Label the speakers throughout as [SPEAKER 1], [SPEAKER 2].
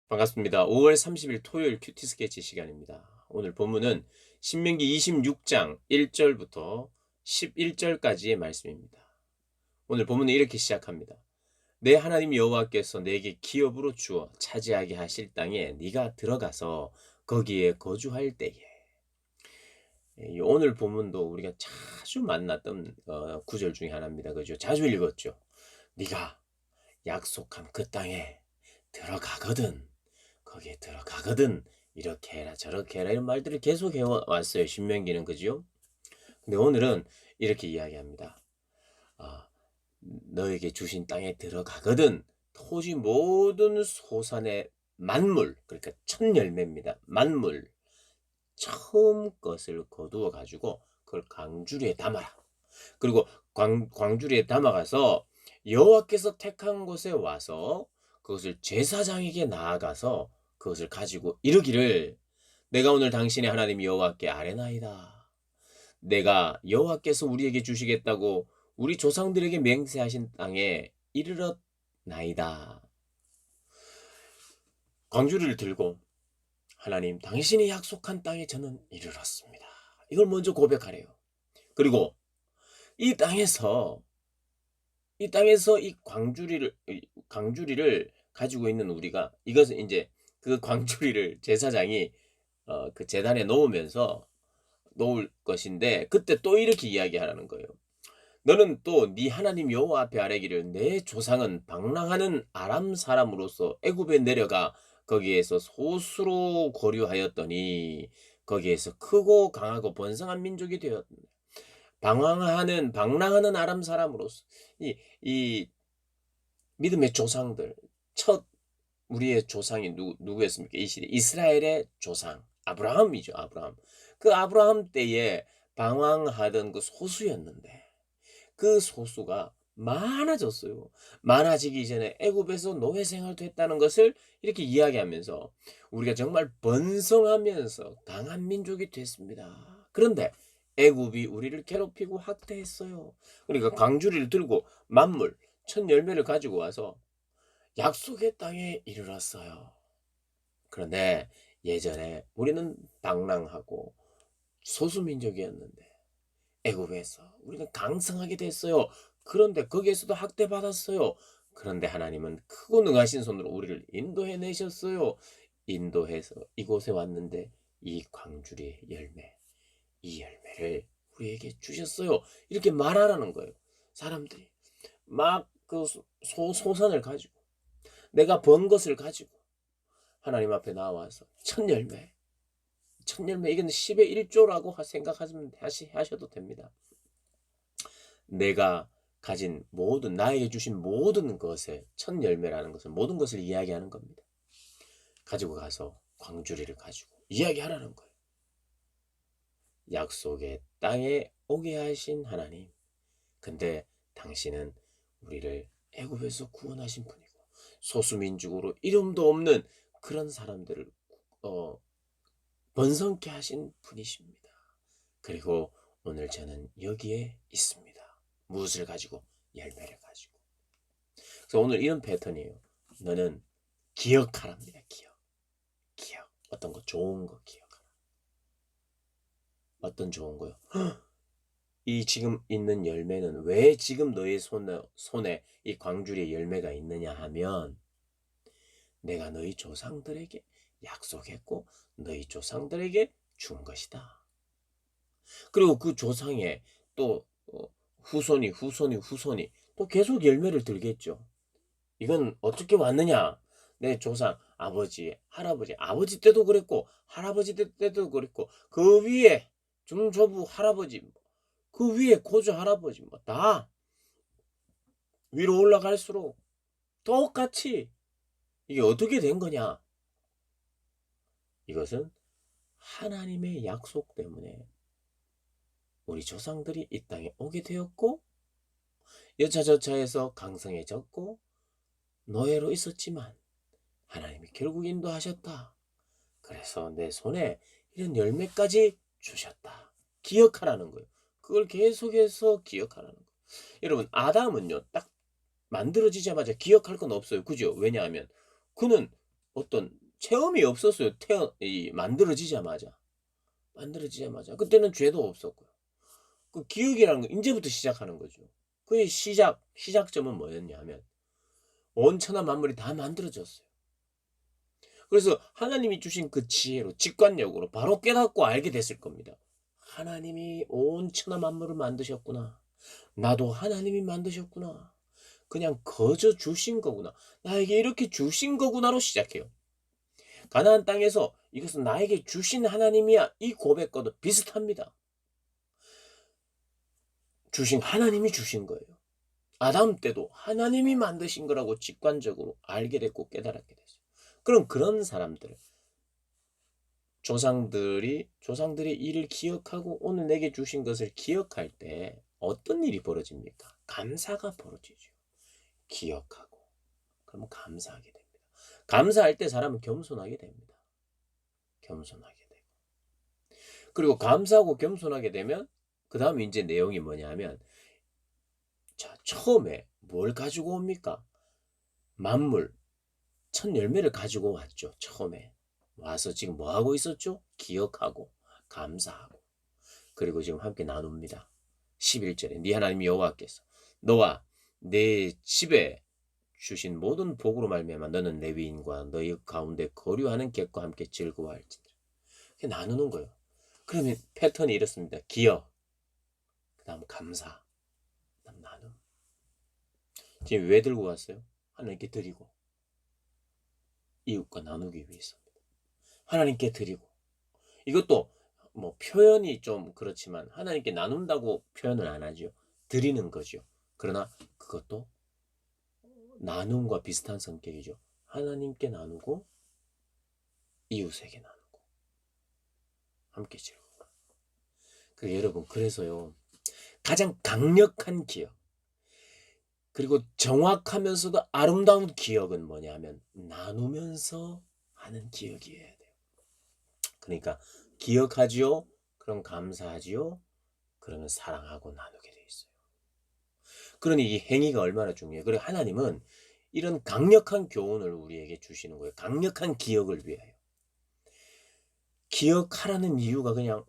[SPEAKER 1] 반갑습니다. 5월 30일 토요일 큐티 스케치 시간입니다. 오늘 본문은 신명기 26장 1절부터 11절까지의 말씀입니다. 오늘 본문은 이렇게 시작합니다. 내 하나님 여호와께서 내게 기업으로 주어 차지하게 하실 땅에 네가 들어가서 거기에 거주할 때에. 오늘 본문도 우리가 자주 만났던 구절 중에 하나입니다. 그죠? 자주 읽었죠. 네가 약속한 그 땅에 들어가거든. 거기에 들어가거든. 이렇게 해라 저렇게 해라 이런 말들을 계속 해왔어요. 신명기는. 그죠? 근데 오늘은 이렇게 이야기합니다. 아, 너에게 주신 땅에 들어가거든. 토지 모든 소산의 만물, 그러니까 첫 열매입니다. 만물 처음 것을 거두어 가지고 그걸 광주리에 담아라. 그리고 광주리에 담아가서 여호와께서 택한 곳에 와서 그것을 제사장에게 나아가서 그것을 가지고 이르기를 내가 오늘 당신의 하나님 여호와께 아뢰나이다. 내가 여호와께서 우리에게 주시겠다고 우리 조상들에게 맹세하신 땅에 이르렀나이다. 광주리를 들고 하나님 당신이 약속한 땅에 저는 이르렀습니다. 이걸 먼저 고백하래요. 그리고 이 땅에서 이 광주리를 가지고 있는 우리가 이것은 인제 그 광주리를 제사장이 그 제단에 놓을 것인데 그때 또 이렇게 이야기하라는 거예요. "너는 또 네 하나님 여호와 앞에 아뢰기를 내 조상은 방랑하는 아람 사람으로서 애굽에 내려가 거기에서 소수로 거류하였더니 거기에서 크고 강하고 번성한 민족이 되었" 방랑하는 아람 사람으로서 이 믿음의 조상들 첫 우리의 조상이 누구였습니까? 이 시대 이스라엘의 조상 아브라함이죠. 아브라함. 그 아브라함 때에 방황하던 그 소수였는데 그 소수가 많아졌어요. 많아지기 전에 애굽에서 노예 생활도 했다는 것을 이렇게 이야기하면서 우리가 정말 번성하면서 강한 민족이 됐습니다. 그런데 애굽이 우리를 괴롭히고 학대했어요. 그러니까 광주리를 들고 만물 첫 열매를 가지고 와서 약속의 땅에 이르렀어요. 그런데 예전에 우리는 방랑하고 소수민족이었는데 애굽에서 우리는 강성하게 됐어요. 그런데 거기에서도 학대받았어요. 그런데 하나님은 크고 능하신 손으로 우리를 인도해 내셨어요. 인도해서 이곳에 왔는데 이 광주리의 열매, 이 열매를 우리에게 주셨어요. 이렇게 말하라는 거예요. 사람들이 막 그 소산을 가지고 내가 번 것을 가지고 하나님 앞에 나와서 첫 열매 이건 10의 1조라고 생각하시면 하셔도 됩니다. 내가 가진 모든 나에게 주신 모든 것의 첫 열매라는 것은 모든 것을 이야기하는 겁니다. 가지고 가서 광주리를 가지고 이야기하라는 거예요. 약속의 땅에 오게 하신 하나님. 근데 당신은 우리를 애굽에서 구원하신 분이고 소수민족으로 이름도 없는 그런 사람들을 어, 번성케 하신 분이십니다. 그리고 오늘 저는 여기에 있습니다. 무엇을 가지고? 열매를 가지고. 그래서 오늘 이런 패턴이에요. 너는 기억하랍니다. 기억. 어떤 거 좋은 거 기억하라. 어떤 좋은 거요? 이 지금 있는 열매는 왜 지금 너의 손에 이 광주리의 열매가 있느냐 하면 내가 너희 조상들에게 약속했고 너희 조상들에게 준 것이다. 그리고 그 조상의 또 후손이 또 계속 열매를 들겠죠. 이건 어떻게 왔느냐? 내 조상 아버지 때도 그랬고 할아버지 때도 그랬고 그 위에 중조부 할아버지 그 위에 고조 할아버지 다 위로 올라갈수록 똑같이 이게 어떻게 된 거냐? 이것은 하나님의 약속 때문에 우리 조상들이 이 땅에 오게 되었고 여차저차해서 강성해졌고 노예로 있었지만 하나님이 결국 인도하셨다. 그래서 내 손에 이런 열매까지 주셨다. 기억하라는 거예요. 그걸 계속해서 기억하라는 거예요. 여러분 아담은요 딱 만들어지자마자 기억할 건 없어요. 그죠? 왜냐하면 그는 어떤 체험이 없었어요. 만들어지자마자. 그때는 죄도 없었고요. 그 기억이라는 건 인제부터 시작하는 거죠. 그의 시작점은 뭐였냐 하면 온 천하 만물이 다 만들어졌어요. 그래서 하나님이 주신 그 지혜로 직관력으로 바로 깨닫고 알게 됐을 겁니다. '하나님이 온 천하 만물을 만드셨구나. 나도 하나님이 만드셨구나. 그냥 거저 주신 거구나. 나에게 이렇게 주신 거구나.'로 시작해요. 가나안 땅에서 '이것은 나에게 주신 하나님이야.' 이 고백과도 비슷합니다. 하나님이 주신 거예요. 아담 때도 하나님이 만드신 거라고 직관적으로 알게 됐고 깨달았게 됐어요. 그럼 그런 사람들, 조상들이 이를 기억하고 오늘 내게 주신 것을 기억할 때 어떤 일이 벌어집니까? 감사가 벌어지죠. 기억하고. 그러면 감사하게 됩니다. 감사할 때 사람은 겸손하게 됩니다. 겸손하게 되고. 그리고 감사하고 겸손하게 되면 그다음에 인제 내용이 뭐냐면 자, 처음에 뭘 가지고 옵니까? 만물, 첫 열매를 가지고 왔죠. 처음에 와서 지금 뭐 하고 있었죠? 기억하고 감사하고 그리고 지금 함께 나눕니다. 11절에 네 하나님 여호와께서 너와 내 집에 주신 모든 복으로 말미암아 너는 레위인과 너희 가운데 거류하는 객과 함께 즐거워할지니라. 이렇게 나누는 거예요. 그러면 패턴이 이렇습니다. 기억, 그다음 감사, 그다음 나눔. 지금 왜 들고 왔어요? 하나님께 드리고 이웃과 나누기 위해서입니다. 하나님께 드리고 이것도 뭐 표현이 좀 그렇지만 하나님께 나눈다고 표현을 안 하죠. 드리는 거죠. 그러나 그것도 나눔과 비슷한 성격이죠. 하나님께 나누고 이웃에게 나누고 함께 즐거워. 여러분 그래서요. 가장 강력한 기억 그리고 정확하면서도 아름다운 기억은 뭐냐면 나누면서 하는 기억이어야 돼요. 그러니까 기억하지요. 그럼 감사하지요. 그러면 사랑하고 나누게 돼 있어요. 그러니 이 행위가 얼마나 중요해요. 그리고 하나님은 이런 강력한 교훈을 우리에게 주시는 거예요. 강력한 기억을 위하여. 기억하라는 이유가 그냥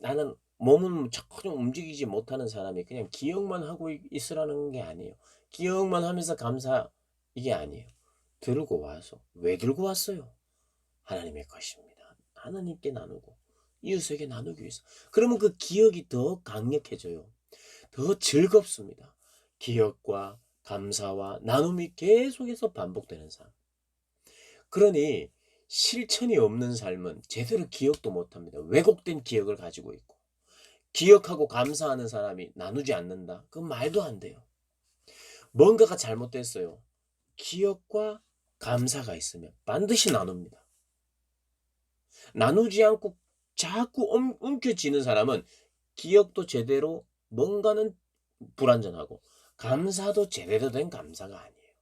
[SPEAKER 1] 나는 몸은 전혀 움직이지 못하는 사람이 그냥 기억만 하고 있으라는 게 아니에요. 기억만 하면서 감사 이게 아니에요. 들고 와서 왜 들고 왔어요? 하나님의 것입니다. 하나님께 나누고 이웃에게 나누기 위해서. 그러면 그 기억이 더 강력해져요. 더 즐겁습니다. 기억과 감사와 나눔이 계속해서 반복되는 삶. 그러니 실천이 없는 삶은 제대로 기억도 못합니다. 왜곡된 기억을 가지고 있고 기억하고 감사하는 사람이 나누지 않는다. 그건 말도 안 돼요. 뭔가가 잘못됐어요. 기억과 감사가 있으면 반드시 나눕니다. 나누지 않고 자꾸 움켜쥐는 사람은 기억도 제대로 뭔가는 불완전하고 감사도 제대로 된 감사가 아니에요.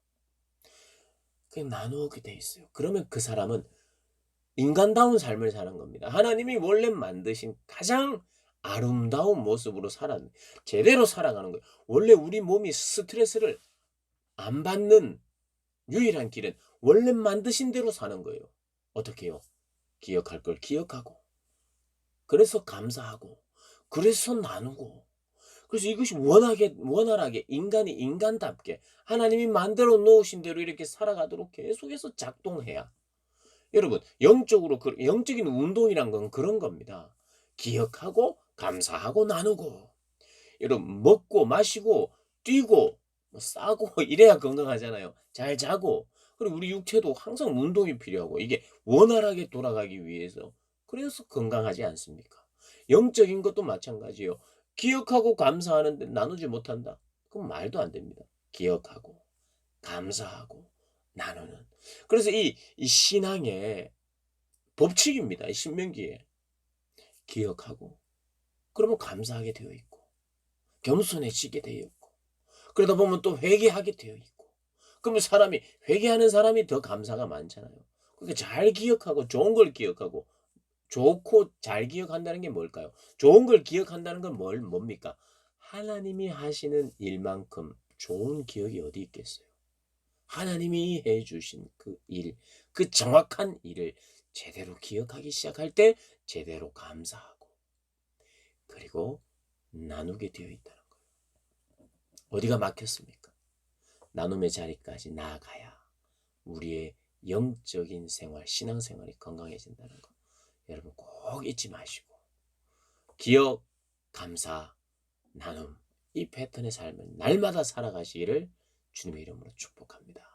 [SPEAKER 1] 그냥 나누게 돼 있어요. 그러면 그 사람은 인간다운 삶을 사는 겁니다. 하나님이 원래 만드신 가장 아름다운 모습으로 제대로 살아가는 거예요. 원래 우리 몸이 스트레스를 안 받는 유일한 길은 원래 만드신 대로 사는 거예요. 어떻게 해요? 기억할 걸 기억하고 그래서 감사하고 그래서 나누고 그래서 이것이 원활하게 인간이 인간답게 하나님이 만들어 놓으신 대로 이렇게 살아가도록 계속해서 작동해야 여러분 영적인 운동이란 건 그런 겁니다. 기억하고 감사하고 나누고 여러분 먹고 마시고 뛰고 뭐 싸고 이래야 건강하잖아요. 잘 자고 그리고 우리 육체도 항상 운동이 필요하고 이게 원활하게 돌아가기 위해서 그래서 건강하지 않습니까? 영적인 것도 마찬가지예요. 기억하고 감사하는데 나누지 못한다. 그건 말도 안 됩니다. 기억하고 감사하고 나누는. 그래서 이 신앙의 법칙입니다. 이 신명기에 기억하고 그러면 감사하게 되어 있고 겸손해지게 되어 있고 그러다 보면 또 회개하게 되어 있고 그러면 회개하는 사람이 더 감사가 많잖아요. 그러니까 잘 기억하고 좋은 걸 기억하고 좋고 잘 기억한다는 게 뭘까요? 좋은 걸 기억한다는 건 뭡니까? 하나님이 하시는 일만큼 좋은 기억이 어디 있겠어요? 하나님이 해 주신 그 일, 그 정확한 일을 제대로 기억하기 시작할 때 제대로 감사하고 그리고 나누게 되어 있다는 거예요. 어디가 막혔습니까? 나눔의 자리까지 나아가야 우리의 영적인 생활, 신앙생활이 건강해진다는 거 여러분 꼭 잊지 마시고 기억, 감사, 나눔 이 패턴의 삶을 날마다 살아가시기를 주님의 이름으로 축복합니다.